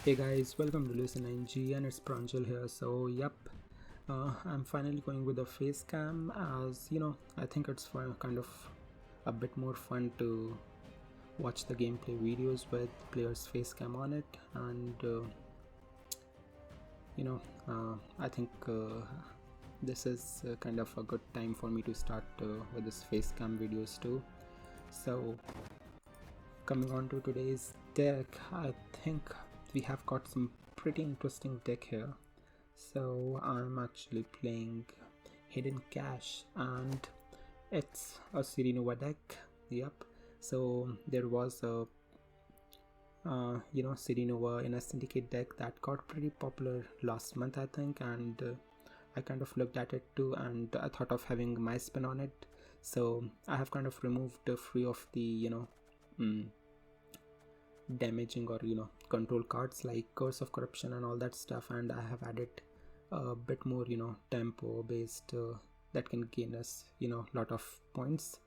Hey guys, welcome to Listen NG and it's Pranjal here. So, I'm finally going with the face cam as I think it's fun, kind of a bit more fun to watch the gameplay videos with players' face cam on it, and I think this is kind of a good time for me to start with this face cam videos too. So, coming on to today's deck, I think we have got some pretty interesting deck here. So I'm actually playing Hidden Cache and it's a Ciri Nova deck. Yep. So there was a Ciri Nova in a syndicate deck that got pretty popular last month, I think, and I kind of looked at it too, and I thought of having my spin on it. So I have kind of removed a few of the damaging or control cards like Curse of Corruption and all that stuff, and I have added a bit more tempo based that can gain us lot of points.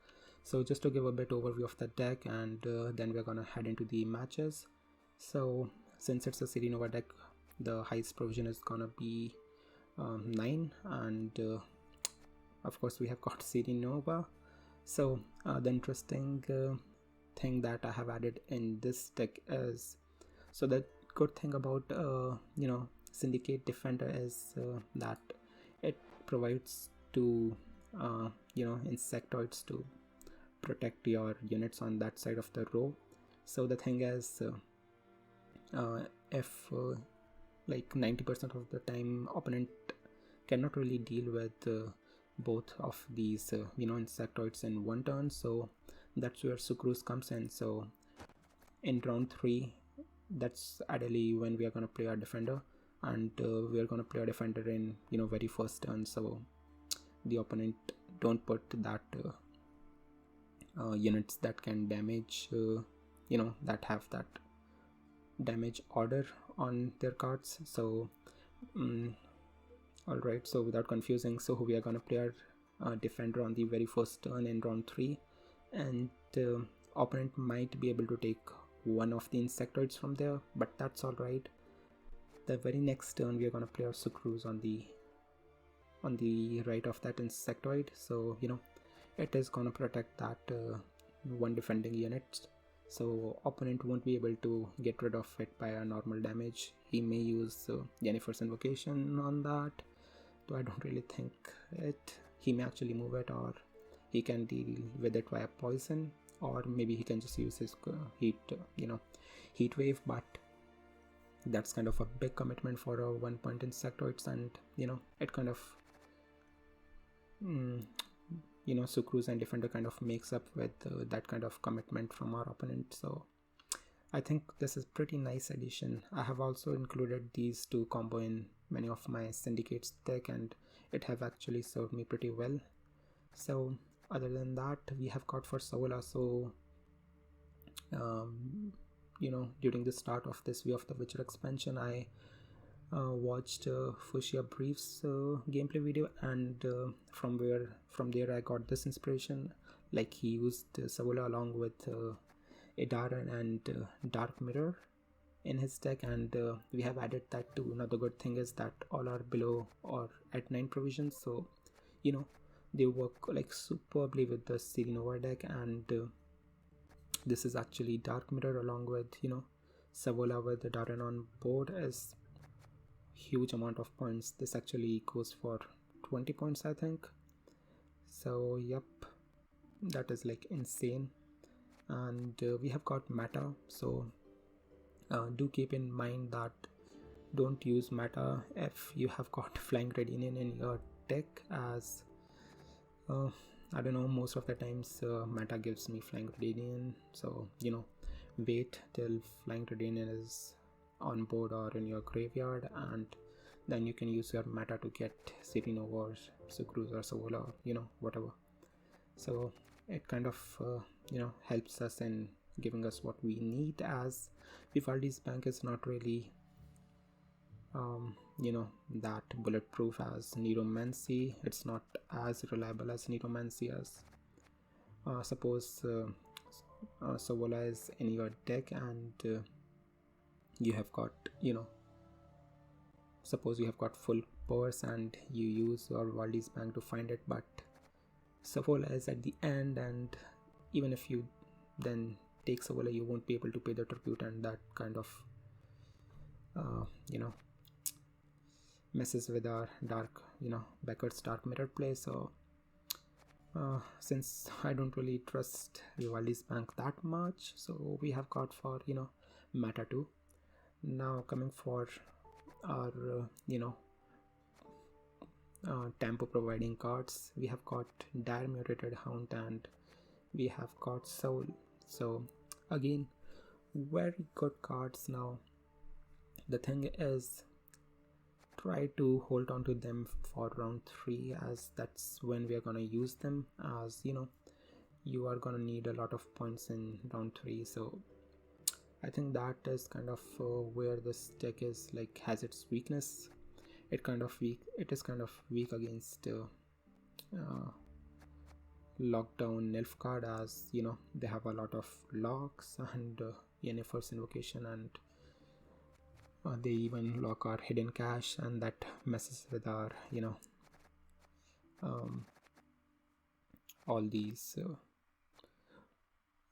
So just to give a bit overview of the deck, and then we're gonna head into the matches. So since it's a Ciri Nova deck, the highest provision is gonna be 9, and of course we have got Ciri Nova. So the interesting thing that I have added in this deck is, so the good thing about Syndicate Defender is that it provides to insectoids to protect your units on that side of the row. So the thing is, if like 90% of the time opponent cannot really deal with both of these insectoids in one turn, so that's where sukrus comes in. So in round 3, that's ideally when we are going to play our defender, and we are going to play our defender in very first turn, so the opponent don't put that units that can damage that have that damage order on their cards. So alright, so without confusing, so we are going to play our defender on the very first turn in round 3, and opponent might be able to take one of the insectoids from there, but that's alright. The very next turn we are going to play our sukrus on the right of that insectoid, so it is going to protect that one defending unit, so opponent won't be able to get rid of it by a normal damage. He may use Yennefer's invocation on that, though I don't really think it. He may actually move it, or he can deal with it via poison, or maybe he can just use his heat wave, but that's kind of a big commitment for a 1-point insectoids, and it kind of sukrus and defender kind of makes up with that kind of commitment from our opponent. So I think this is pretty nice addition. I have also included these two combo in many of my syndicates deck, and it have actually served me pretty well. So other than that, we have got for Savola. So during the start of this Way of the Witcher expansion, I watched Fushia Brief's gameplay video, and from there I got this inspiration. Like, he used Savola along with Edaran and Dark Mirror in his deck, and we have added that too. Now the good thing is that all are below or at 9 provisions, so they work like superbly with the Ciri Nova deck, and this is actually Dark Mirror along with Savola with the Darren on board is huge amount of points. This actually goes for 20 points, I think. So yep, that is like insane. And we have got meta, so do keep in mind that don't use meta if you have got Flying Redinian in your deck, as I don't know, most of the times meta gives me Flying Redinian, so wait till Flying Redinian is on board or in your graveyard, and then you can use your meta to get Ciri Nova or sukrus or Savola, whatever. So it kind of helps us in giving us what we need, as Vivaldi's bank is not really that bulletproof as Neuromancy. It's not as reliable as Neuromancy, as suppose Savola is in your deck and you have got, suppose you have got full purse and you use your Waldy's bank to find it, but Savola is at the end, and even if you then take Savola, you won't be able to pay the tribute, and that kind of messes with our dark, Becker's dark mirror play. So since I don't really trust Vivaldi's bank that much, so we have got for meta 2. Now coming for our tempo providing cards, we have got Dire Mutated Hound and we have got Soul. So again, very good cards. Now the thing is, try to hold on to them for round 3, as that's when we are gonna use them, as you are gonna need a lot of points in round 3. So I think that is kind of where this deck is has its weakness. It is kind of weak against lockdown Nilfaard, as they have a lot of locks and Yennefer's invocation, and they even lock our hidden cache, and that messes with our all these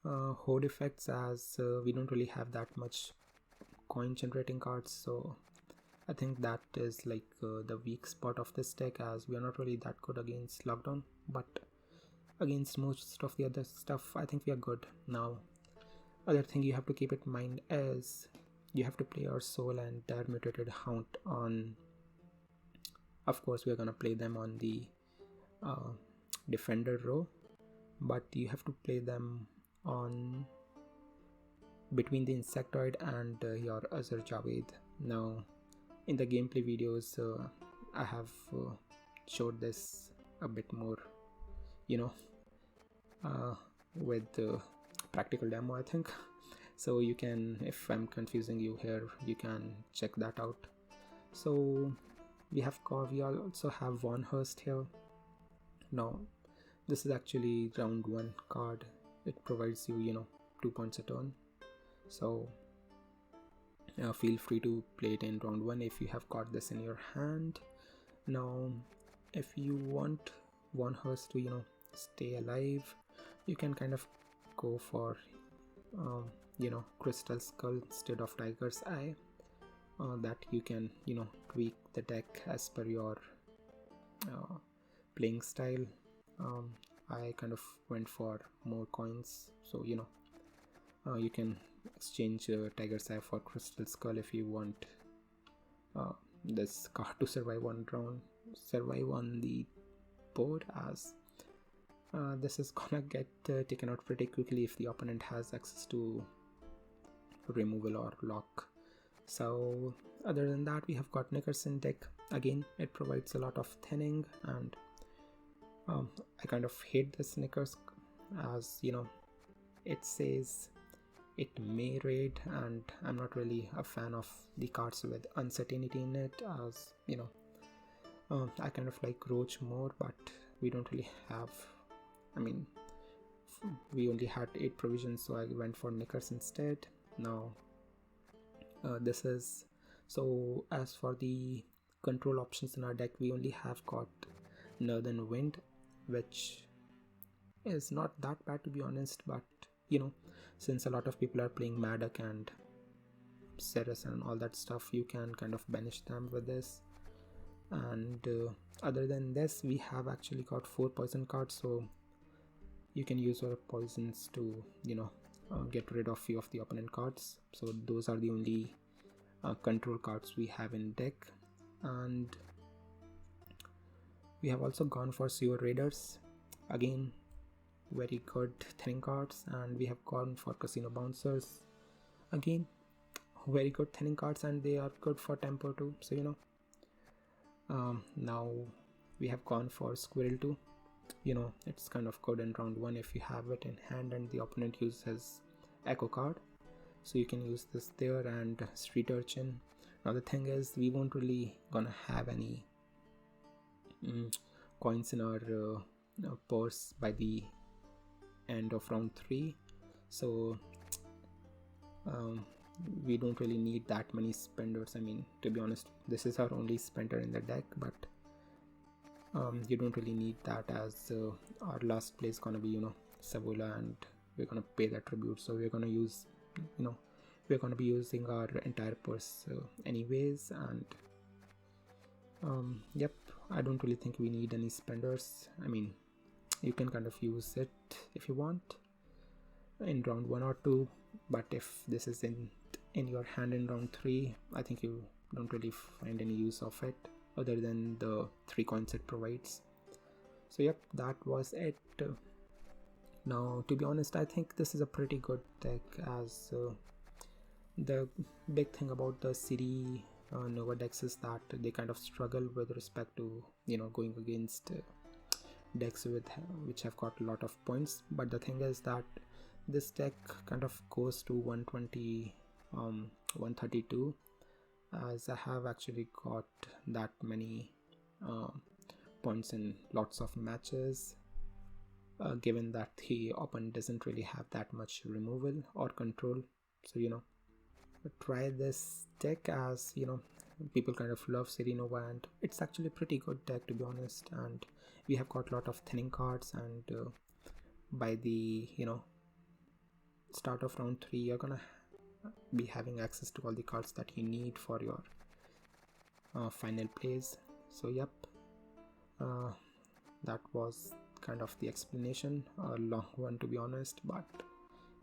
horde effects, as we don't really have that much coin generating cards. So I think that is the weak spot of this deck, as we are not really that good against lockdown, but against most of the other stuff I think we are good. Now other thing you have to keep in mind is you have to play your Soul and Dire Mutated Hound on, of course we are gonna play them on the defender row, but you have to play them on between the insectoid and your Azur Javed. Now in the gameplay videos I have showed this a bit more with the practical demo, I think. So you can, if I'm confusing you here, you can check that out. So we also have Von Hurst here. Now this is actually round 1 card. It provides you 2 points a turn, so feel free to play it in round 1 if you have got this in your hand. Now if you want Von Hurst to stay alive, you can kind of go for Crystal Skull instead of Tiger's Eye. That you can tweak the deck as per your playing style. I kind of went for more coins, so you can exchange Tiger's Eye for Crystal Skull if you want this card to survive on the board, as this is gonna get taken out pretty quickly if the opponent has access to removal or lock. So other than that, we have got Nickerson deck. Again, it provides a lot of thinning, and I kind of hate this Snickers, as it says it may raid, and I'm not really a fan of the cards with uncertainty in it, as I kind of like Roach more, but we don't really have, we only had 8 provisions, so I went for Knickers instead. Now this is, so as for the control options in our deck, we only have got Northern Wind, which is not that bad to be honest, but since a lot of people are playing Madoc and Ceres and all that stuff, you can kind of banish them with this. And other than this, we have actually got 4 poison cards, so you can use your poisons to get rid of few of the opponent cards. So those are the only control cards we have in deck. And we have also gone for Sewer Raiders, again very good thinning cards. And we have gone for Casino Bouncers, again very good thinning cards, and they are good for tempo too. So now we have gone for Squirrel 2. It's kind of good in round 1 if you have it in hand and the opponent uses Echo card, so you can use this there. And Street Urchin. Now the thing is, we won't really gonna have any coins in our purse by the end of round 3, so we don't really need that many spenders. I mean, to be honest, this is our only spender in the deck, but you don't really need that, as our last play is gonna be, you know, Savola, and we're gonna pay that tribute, so we're gonna use, you know, we're gonna be using our entire purse anyways. And yep, I don't really think we need any spenders. I mean, you can kind of use it if you want in round 1 or 2, but if this is in your hand in round 3, I think you don't really find any use of it other than the 3 coins it provides. So yep, that was it. Now, to be honest, I think this is a pretty good deck, as the big thing about the Ciri Nova decks is that they kind of struggle with respect to, you know, going against decks which have got a lot of points. But the thing is that this deck kind of goes to 120 132, as I have actually got that many points in lots of matches, given that the opponent doesn't really have that much removal or control. So, you know, try this deck, as you know, people kind of love Ciri Nova, and it's actually a pretty good deck, to be honest. And we have got a lot of thinning cards, and by the, you know, start of round 3, you're gonna be having access to all the cards that you need for your final plays. So yep, that was kind of the explanation, a long one to be honest, but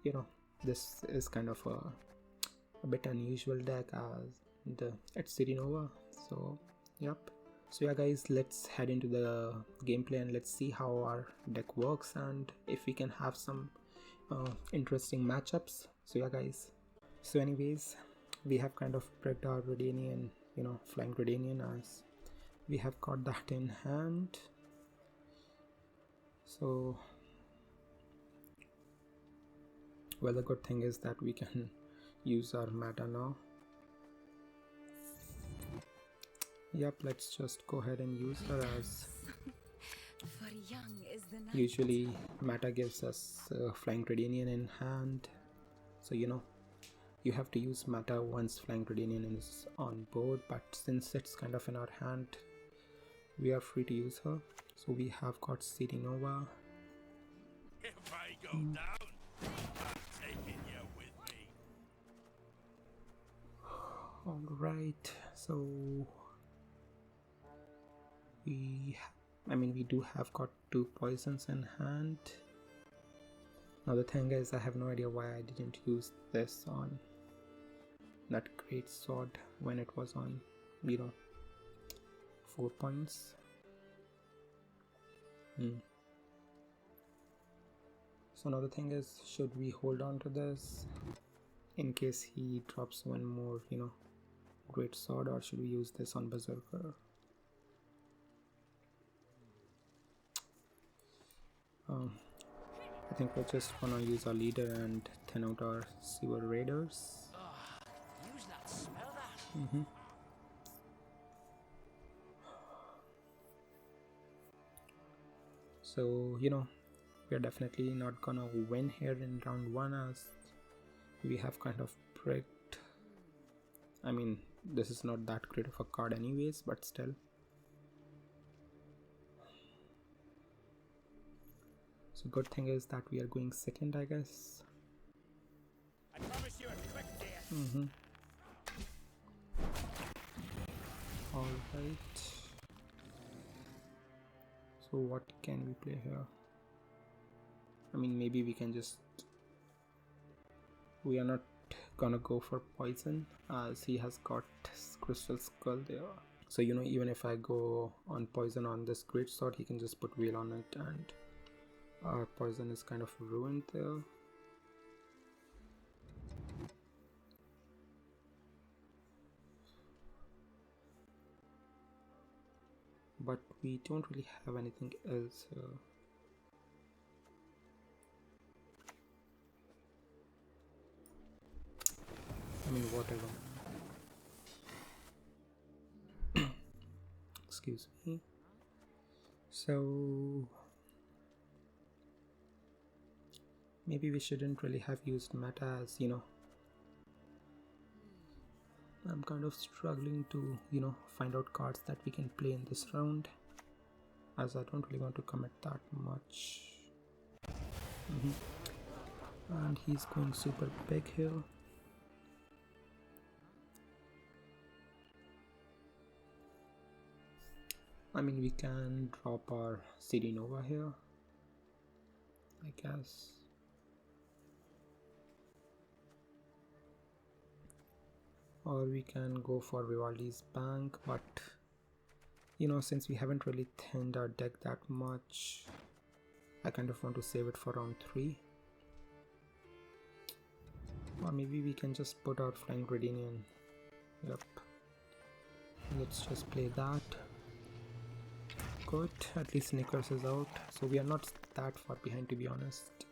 you know, this is kind of a bit unusual deck, as it's Ciri Nova. So yep, so yeah guys, let's head into the gameplay and let's see how our deck works and if we can have some interesting matchups. So yeah guys, so anyways, we have kind of picked our Redanian, you know, flying Redanian, as we have got that in hand. So well, the good thing is that we can use our meta now. Yep, let's just go ahead and use her, as usually meta gives us flying Redanian in hand. So you know, you have to use meta once flying Redanian is on board, but since it's kind of in our hand, we are free to use her. So we have got Ciri Nova. If I go down, I'm taking you with me. Alright, so we do have got 2 poisons in hand. Now the thing is, I have no idea why I didn't use this on that great sword when it was on, you know, 4 points. So now the thing is, should we hold on to this in case he drops one more, you know, great sword, or should we use this on Berserker? I think we're just gonna use our leader and thin out our sewer raiders. You not smell that? So, you know, we're definitely not gonna win here in round 1, as we have kind of pricked. I mean, this is not that great of a card anyways, but still. So good thing is that we are going second, I guess. I promise you a quick death. Alright. So what can we play here? I mean, maybe we can just... We are not gonna go for poison, as he has got crystal skull there. So you know, even if I go on poison on this great sword, he can just put wheel on it, and our poison is kind of ruined there. But we don't really have anything else here. I mean, whatever. Excuse me. So maybe we shouldn't really have used meta, as you know, I'm kind of struggling to, find out cards that we can play in this round, as I don't really want to commit that much. And he's going super big here. I mean, we can drop our Ciri Nova here, I guess. Or we can go for Vivaldi's Bank, but since we haven't really thinned our deck that much, I kind of want to save it for round 3. Or maybe we can just put our Flying Redinian. Yep. Let's just play that. Good, at least Snickers is out, so we are not that far behind, to be honest.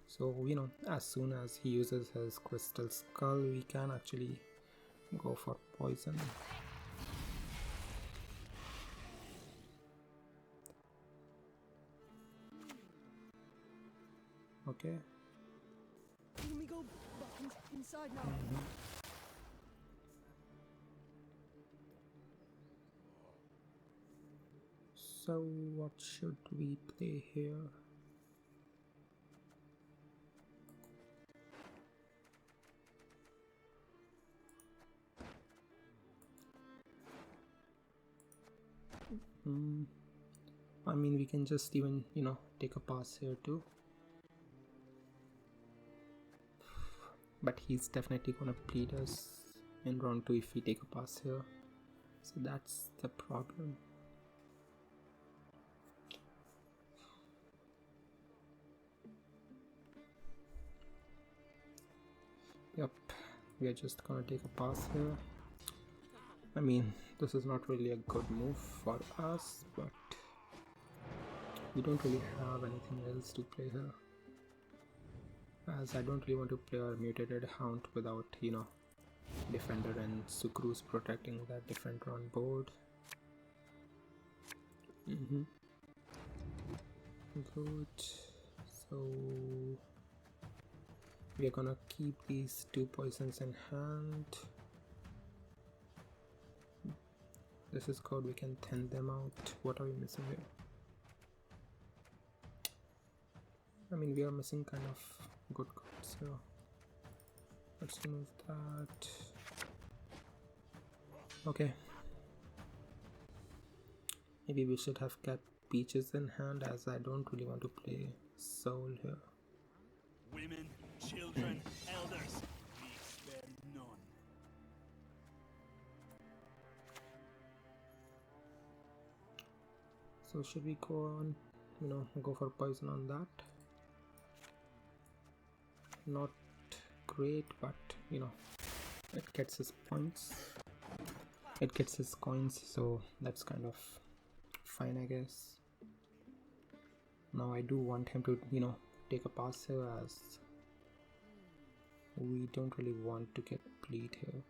So, as soon as he uses his Crystal Skull, we can actually go for poison. Okay. Can we go back inside now? So what should we play here? I mean, we can just even, take a pass here too. But he's definitely gonna bleed us in round 2 if we take a pass here. So that's the problem. Yep, we are just gonna take a pass here. I mean, this is not really a good move for us, but we don't really have anything else to play here, as I don't really want to play our mutated hound without, defender and sukrus protecting that defender on board. Good. So we are gonna keep these 2 poisons in hand. This is good, we can thin them out. What are we missing here? I mean, we are missing kind of good cards, so let's remove that. Okay. Maybe we should have kept Peaches in hand, as I don't really want to play Soul here. Women, children, elders, we spare none. So should we go on, go for poison on that? Not great, but it gets his points. It gets his coins, so that's kind of fine, I guess. Now I do want him to, take a pass here, as we don't really want to get bleed here.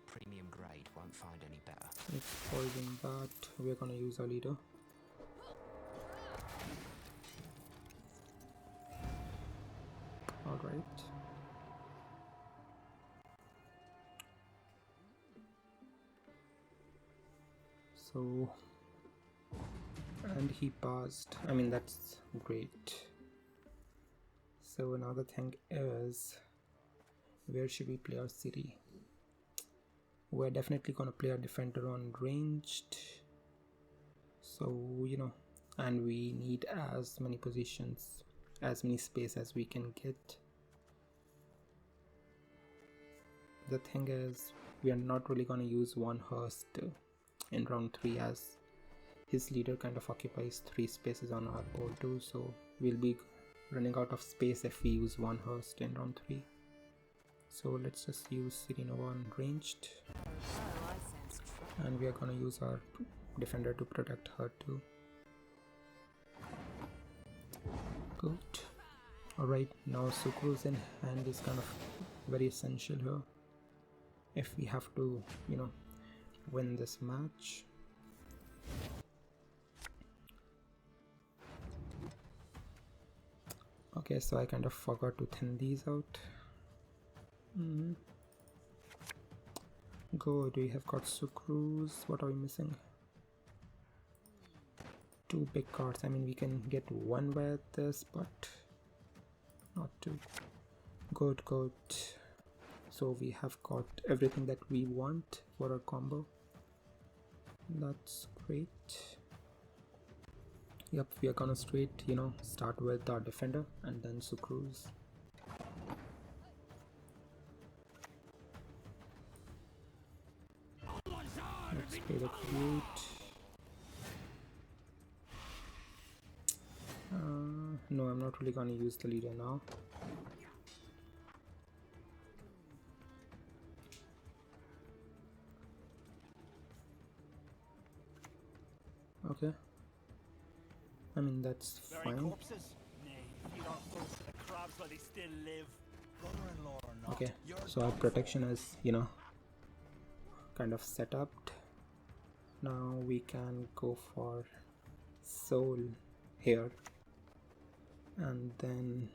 Premium grade won't find any better. Let's poison that. We're gonna use our leader. Alright. So, and he passed. I mean, that's great. So another thing is, where should we play our Ciri? We're definitely gonna play our defender on ranged. So, and we need as many positions, as many space as we can get. The thing is, we are not really gonna use one Hearst in round 3, as his leader kind of occupies 3 spaces on our board too, so we'll be running out of space if we use one Hearst in round 3. So let's just use Ciri Nova on ranged, and we are gonna use our defender to protect her too. Good. Alright, now sukrus in hand is kind of very essential here. if we have to, you know, win this match. Okay, so I kind of forgot to thin these out. Good, we have got sukrus. What are we missing? 2 big cards. I mean, we can get 1 with this, but not 2. Good, good. So we have got everything that we want for our combo. That's great. Yep, we are gonna straight, you know, start with our defender and then sukrus. Let's play the create. No, I'm not really gonna use the leader now. Okay. I mean, that's fine. Corpses? Nay, feed our close to the crabs while they still live. Brother-in-law or not. Okay, so our protection is, you know, kind of set up. Now we can go for soul here, and then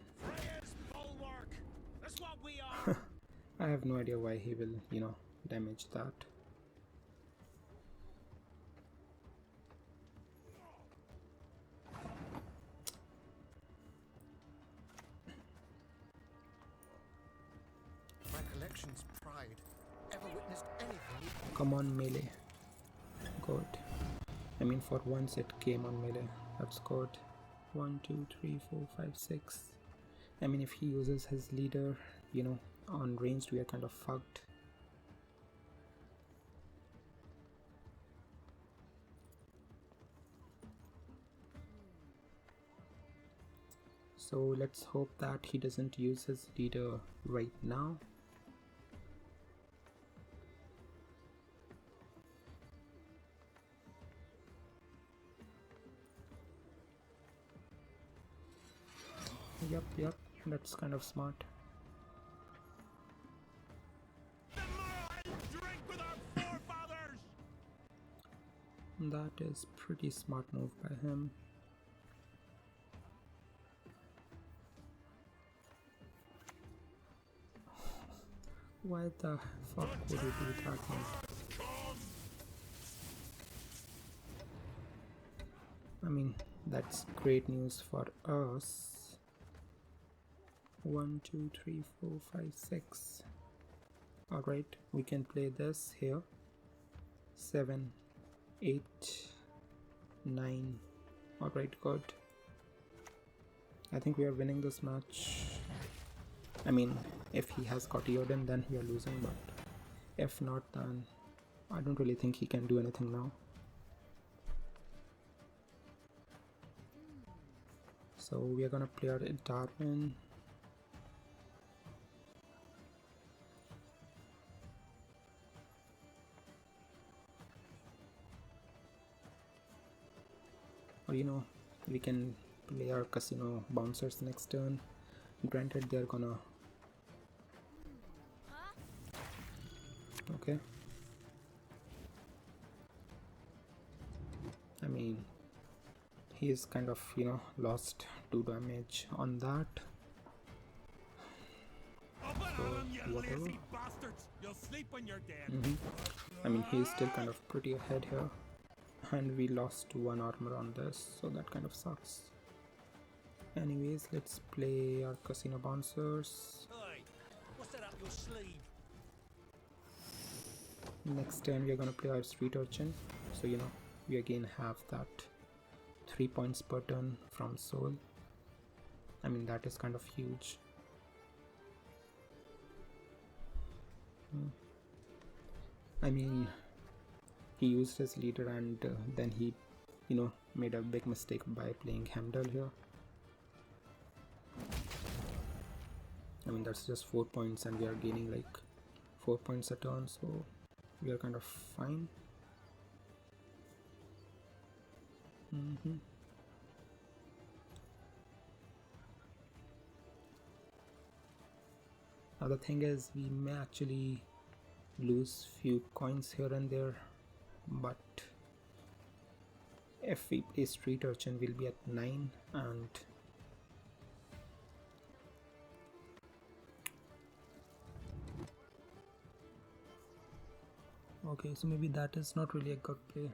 Bulwark. That's what we are. I have no idea why he will, you know, damage that. Recollection's pride. Ever witnessed anything? Come on, melee. Good. I mean, for once it came on melee. That's good. 1, 2, 3, 4, 5, 6. I mean, if he uses his leader, you know, on ranged, we are kind of fucked. So let's hope that he doesn't use his leader right now. Yep, that's kind of smart. Drink with our forefathers. That is pretty smart move by him. Why the fuck would you do that, mate? I mean, that's great news for us. 1, 2, 3, 4, 5, 6. Alright, we can play this here. 7, 8, 9. Alright, good. I think we are winning this match. I mean, if he has got Eodin, then we are losing, but if not, then I don't really think he can do anything now. So we are gonna play our Darwin. Or, you know, we can play our casino bouncers next turn. Granted, they're gonna... Okay. I mean, he's kind of, you know, lost 2 damage on that. So, whatever. You'll sleep when you're dead. I mean, he's still kind of pretty ahead here. And we lost 1 armor on this, so that kind of sucks. Anyways, let's play our casino bouncers. Hey, what's that up your sleeve? Next turn we are gonna play our street urchin, so you know, we again have that 3 points per turn from soul. I mean, that is kind of huge. I mean, he used his leader and then he, you know, made a big mistake by playing Hamdall here. I mean, that's just 4 points and we are gaining like 4 points a turn, so we are kind of fine. Now the thing is, we may actually lose few coins here and there, but if we play street urchin we'll be at 9, and okay, so maybe that is not really a good play.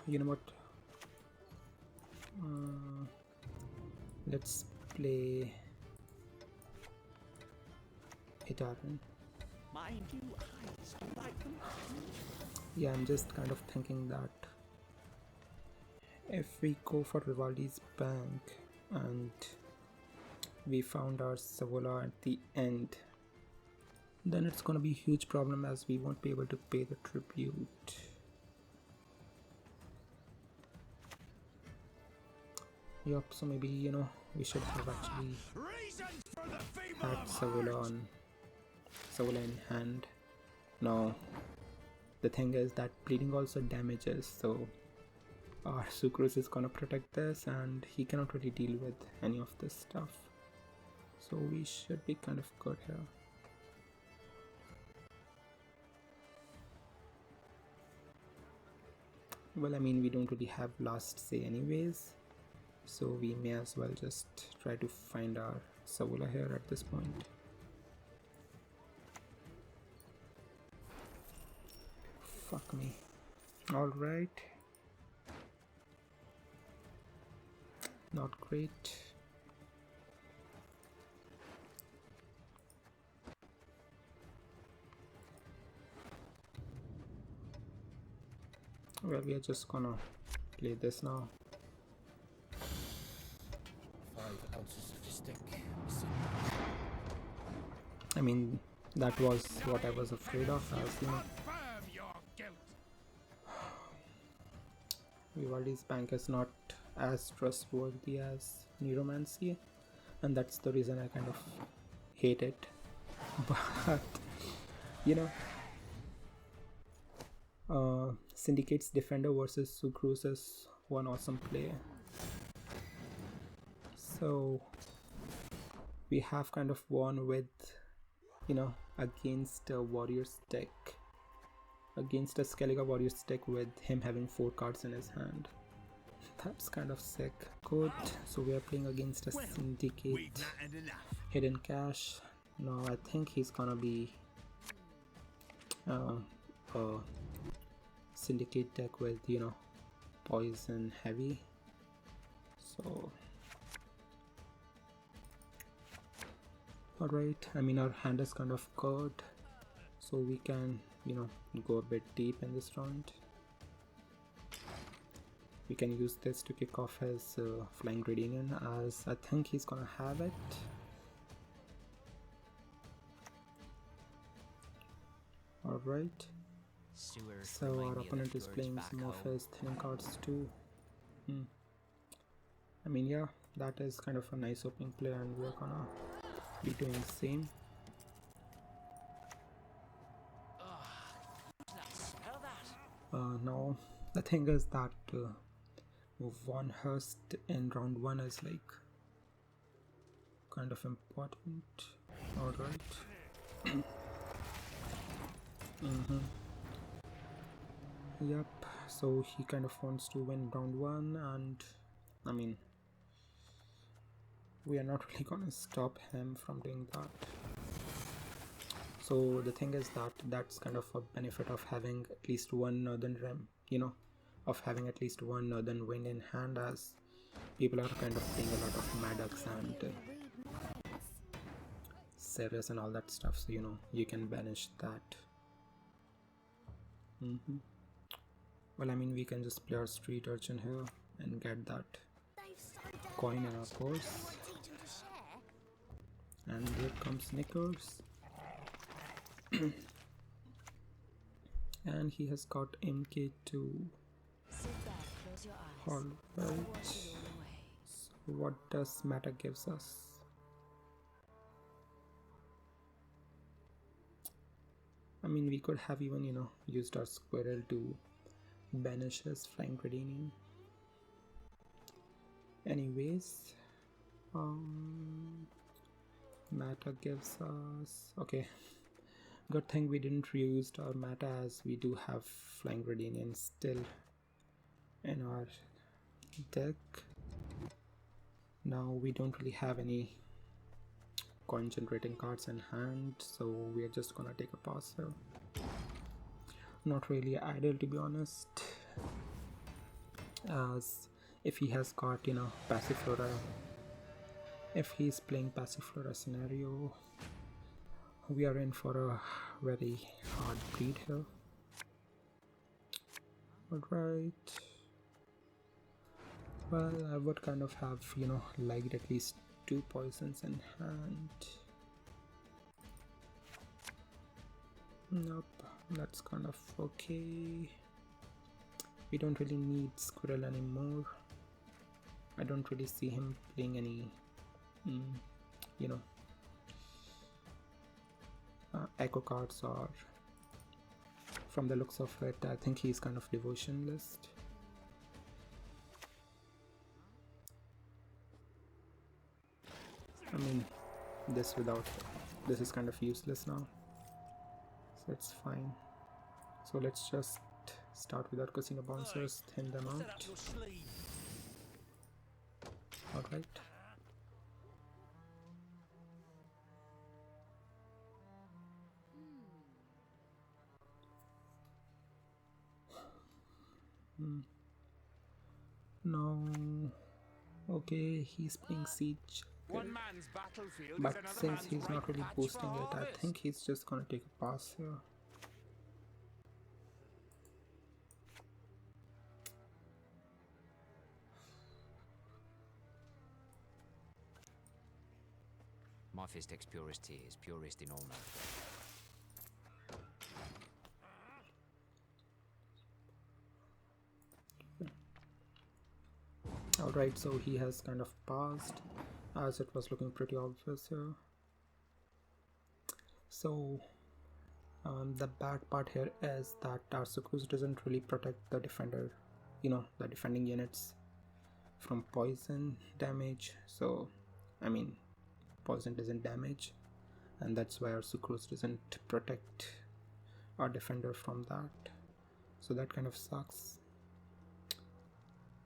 You know what, let's play Italian. Mind you, eyes, do you like them? Yeah, I'm just kind of thinking that if we go for Vivaldi's bank and we found our Savola at the end, then it's gonna be a huge problem as we won't be able to pay the tribute. Yup, so maybe, you know, we should have actually Reasons for the feeble had Savola in hand. No, the thing is that bleeding also damages, so our sukrus is gonna protect this and he cannot really deal with any of this stuff, so we should be kind of good here. Well, I mean, we don't really have last say anyways, so we may as well just try to find our Savola here at this point. Fuck me. Alright. Not great. Well, we are just gonna play this now. 5 ounces of stick. I mean, that was what I was afraid of, as you know, confirm your guilt. Vivaldi's bank is not as trustworthy as Neuromancy, and that's the reason I kind of hate it. But you know, Syndicate's Defender versus sukrus is one awesome play. So we have kind of won with, you know, against a warrior's deck, against a Skellige warrior's deck with him having 4 cards in his hand. That's kind of sick. Good. So we are playing against a syndicate hidden cash. No, I think he's gonna be a syndicate deck with, you know, poison heavy. So alright, I mean, our hand is kind of good, so we can, you know, go a bit deep in this round. We can use this to kick off his Flying Gradinian, as I think he's gonna have it. Alright, so our opponent is playing some of his thinning cards too. I mean, yeah, that is kind of a nice opening play, and we're gonna be doing the same. Now the thing is that Von Hurst in round 1 is like kind of important. Alright. Yep, so he kind of wants to win round 1, and I mean, we are not really gonna stop him from doing that. So the thing is that that's kind of a benefit of having at least one Northern Rim, you know, of having at least one Northern Wind in hand, as people are kind of playing a lot of Maddox and Ceres and all that stuff, so you know, you can banish that. Well, I mean, we can just play our street urchin here and get that coin in our purse. And here comes Knickers. And he has got MK2. Alright. So what does Mata gives us? I mean, we could have even, you know, used our squirrel to banish his Flying Gradinian. Anyways, meta gives us, okay, good thing we didn't reuse our meta, as we do have flying Redanian still in our deck. Now we don't really have any coin generating cards in hand, so we are just gonna take a pass here. Not really ideal, to be honest, as if he has got, you know, Passiflora, if he's playing Passiflora scenario, we are in for a very hard bleed here. Alright, well, I would kind of have, you know, liked at least 2 poisons in hand. Nope, that's kind of okay. We don't really need Squirrel anymore. I don't really see him playing any, you know, echo cards, or from the looks of it, I think he's kind of devotionless. I mean, this is kind of useless now, so it's fine. So let's just start with our casino bouncers, thin them out. Alright. No. Okay, he's playing Siege. One man's battlefield But is another since man's he's not ripe really patch boosting for it, I harvest. think he's just gonna take a pass here. My Fistek's purest tears, purest in all know. Alright, so he has kind of passed, as it was looking pretty obvious here. So the bad part here is that our sukrus doesn't really protect the defender, you know, the defending units from poison damage. So I mean, poison doesn't damage, and that's why our sukrus doesn't protect our defender from that. So that kind of sucks.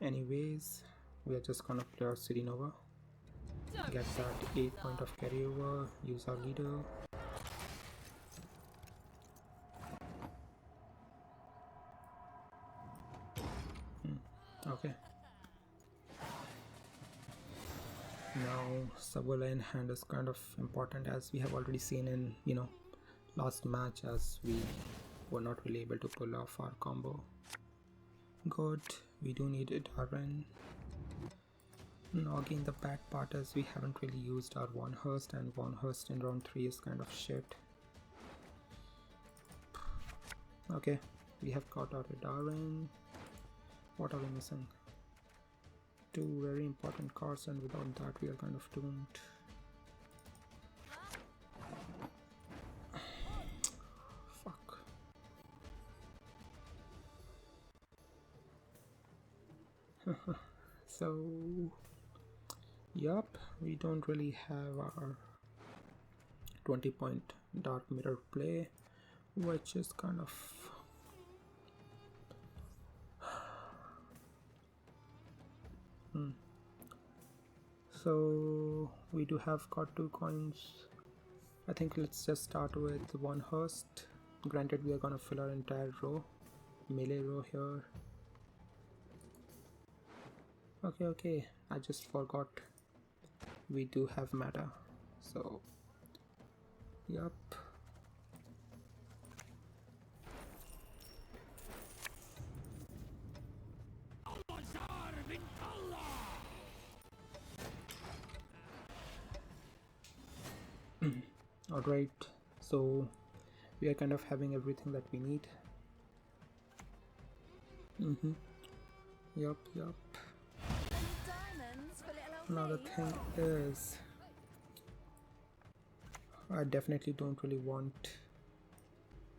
Anyways, we are just gonna play our Ciri Nova, get that 8 point of carryover, use our leader. Okay. Now Sabola in hand is kind of important, as we have already seen in, you know, last match, as we were not really able to pull off our combo. Good, we do need it Darren. Now again, the bad part is we haven't really used our Von Hurst, and Von Hurst in round 3 is kind of shit. Okay, we have got our Darren. What are we missing? 2 very important cards, and without that we are kind of doomed. Fuck. So, yup, we don't really have our 20 point dark mirror play, which is kind of So we do have got 2 coins. I think let's just start with one Hurst. Granted, we are gonna fill our entire row, melee row here. Okay, I just forgot we do have meta, so yup. Alright, so we are kind of having everything that we need. Yup. Now the thing is, I definitely don't really want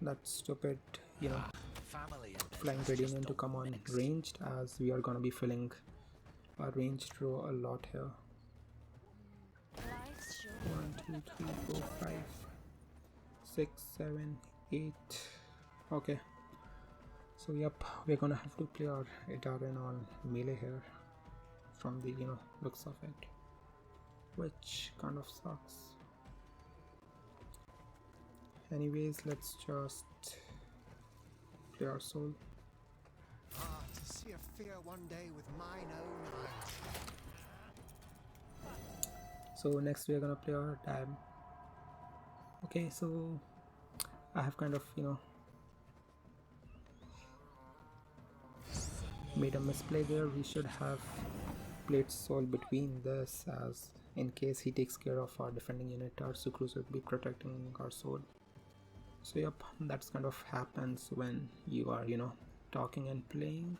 that stupid, you know, Family and flying Redanian to come on ranged, as we are gonna be filling our range draw a lot here. Life's short. 1, 2, 3, 4, 5, 6, 7, 8. Okay. So yep, we're gonna have to play our Idaren on melee here from the looks of it, which kind of sucks. Anyways, let's just play our soul. Ah, to see a fear one day with mine own eyes. So next we are gonna play our dab. Okay, so I have kind of made a misplay there. We should have played soul between this, as in case he takes care of our defending unit, our sukrus will be protecting our soul. So yep, that's kind of happens when you are talking and playing,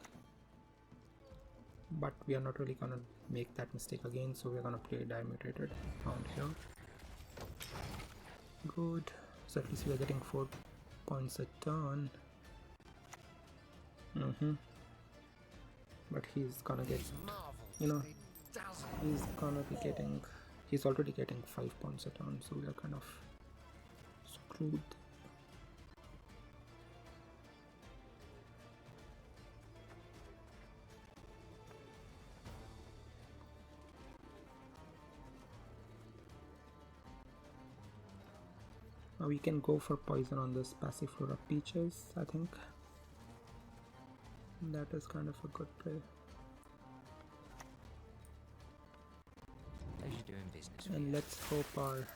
but we are not really gonna make that mistake again, so we're gonna play diamutated around here. Good, so at least we are getting 4 points a turn. But he's gonna get, Marvels, they dazzle. he's already getting 5 points a turn, so we are kind of screwed. We can go for poison on this Passiflora Peaches, I think. That is kind of a good play. Pleasure doing business with And you. let's hope our...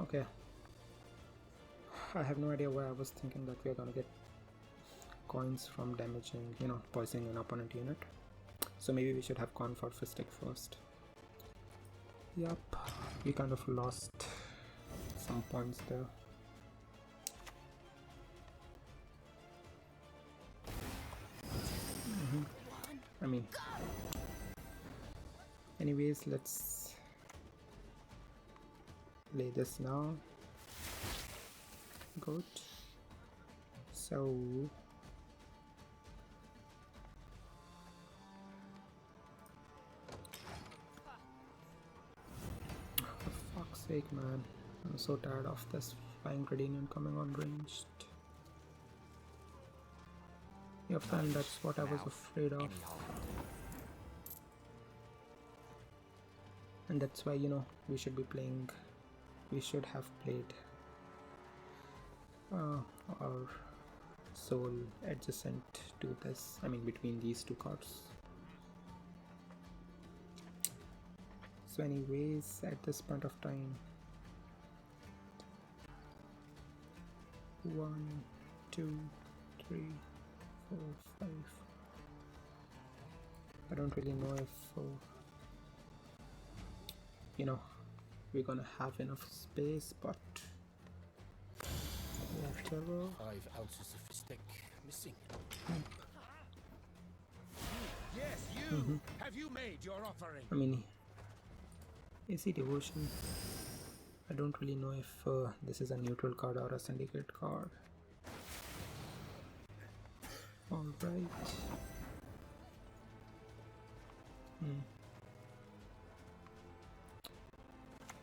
Okay. I have no idea why I was thinking that we are gonna get coins from damaging, poisoning an opponent unit. So maybe we should have gone for Fistic first. Yup, we kind of lost some points there. I mean, anyways, let's play this now. Good. So for fuck's sake, man, I'm so tired of this flying gradient coming on ranged. Yep, and that's what I was afraid of. And that's why, we should be playing, we should have played our soul adjacent to this, I mean between these two cards. So anyways, at this point of time, 1, 2, 3, 4, 5. I don't really know if we're gonna have enough space, but whatever. 5 ounces of stick missing. Yes, you! Have you made your offering? I mean, AC Devotion. I don't really know if this is a neutral card or a syndicate card. Alright.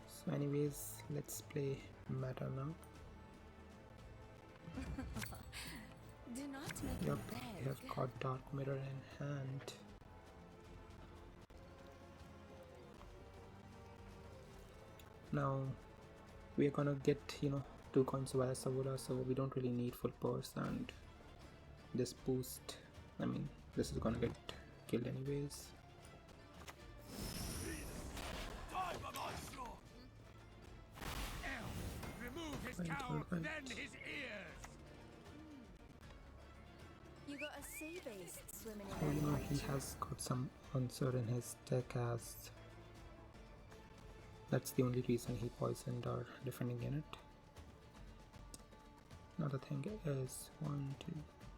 So anyways, let's play meta now. Do not make Yep, me we have beg. got Dark Mirror in hand. Now we are gonna get 2 coins via Savura, so we don't really need full purse, and this boost, I mean this is gonna get killed anyways. Die by my sword! Remove his Right, cowl, right. then his ears! You got a sea beast swimming So in that he creature. has got some answer in his deck, as that's the only reason he poisoned our defending unit. Another thing is 1, 2,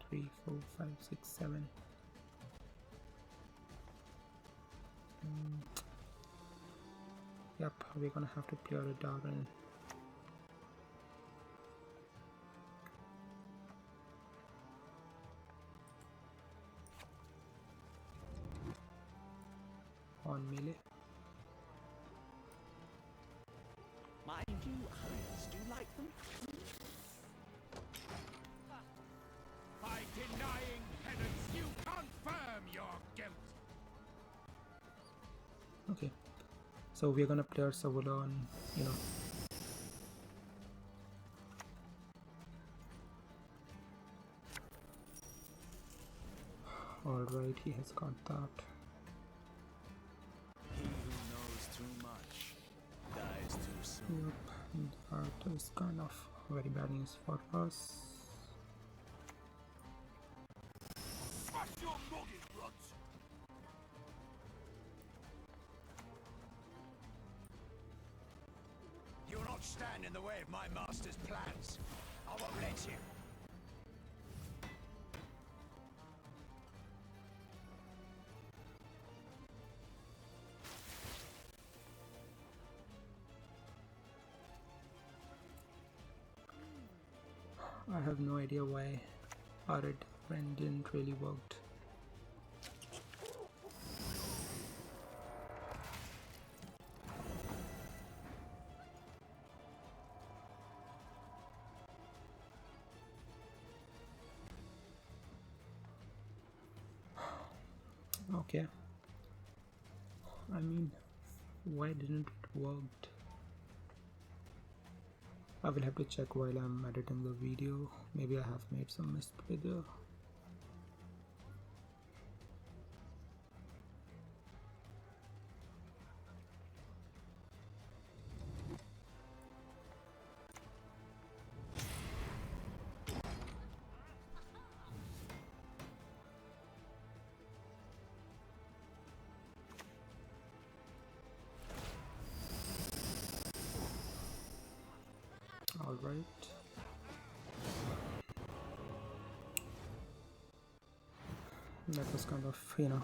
3, 4, 5, 6, 7. Yep, we're gonna have to clear it out. And on melee. Mind you, eyes do like them. By denying penance, you confirm your guilt. Okay, so we're gonna play our Savula on, you know. Alright, he has got that. He who knows too much dies too soon. Yep, that is kind of very bad news for us. Smash your noggin, Runt! You'll not stand in the way of my master's plans. I won't let you. I have no idea why our friend didn't really worked. Okay. I mean, why didn't it work? I will have to check while I'm editing the video. Maybe I have made some misplay there. All right. That was kind of, you know,